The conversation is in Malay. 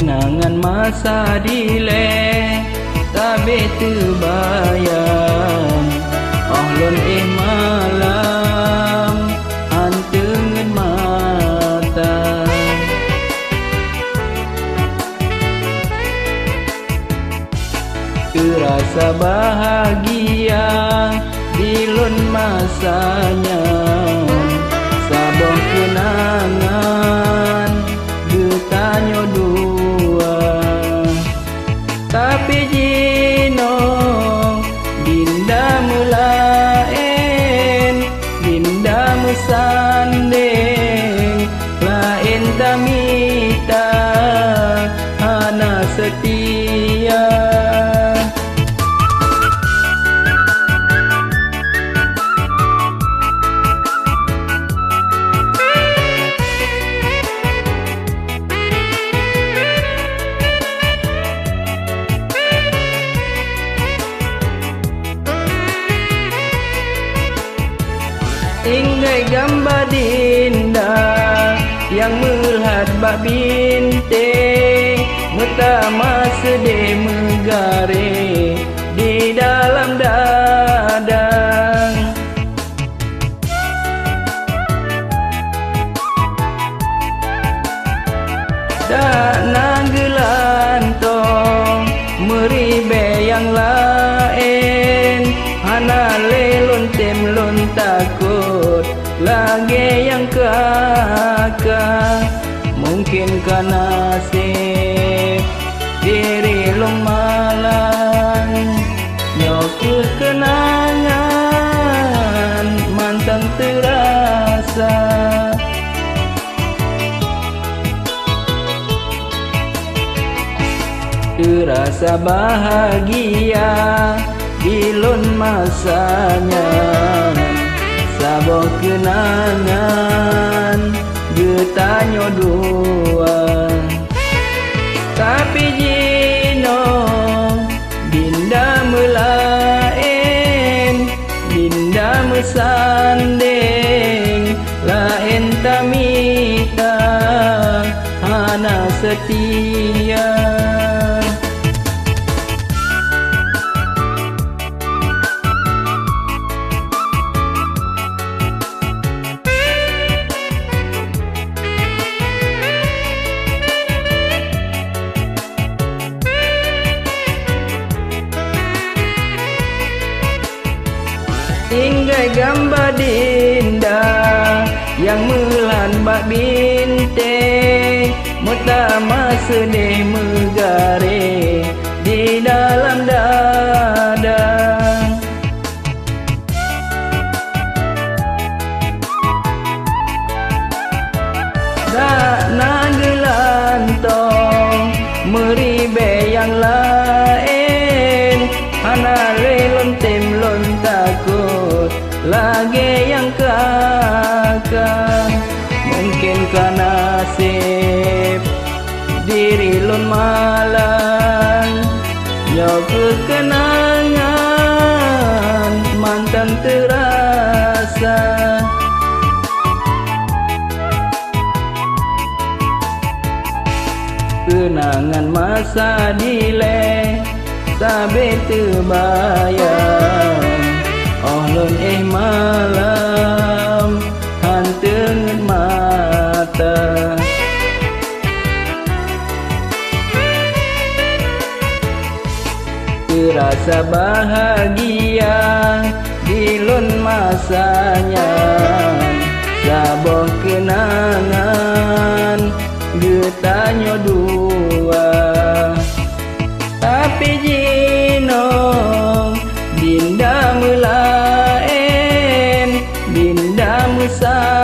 kenangan masa dile tabe terbayang ahlon malam antengen mata terasa bahagia dilun masanya saboh kenangan bertanya dua tapi jino dinda melaen dinda musandeng lain tamita hana setia Inggai gambar dinda yang melihat bak binte Mutama sedih megare di dalam dadang Tak nanggelantong meribe yang lain Hana lelon temlon takut lagi yang kakak mungkin karena nasib diri long malang nyokut kenangan mantan terasa terasa bahagia dilun masanya saboh kenangan bertanya dua tapi jino dinda melaen dinda mesandeng lain tamita hana setia Inggai gambar dinda yang melan bak binte Mutama sedih megare di dalam dadang Tak nanggelantong meribe yang lain Hana lelon temlon takut lagi yang kakak mungkin karena nasib diri lon malang nyokut kenangan mantan terasa kenangan masa dile tabe terbayang ahlon malam hantengen mata terasa bahagia dilun masanya saboh kenangan bertanya dua tapi jino dinda melaen dinda musa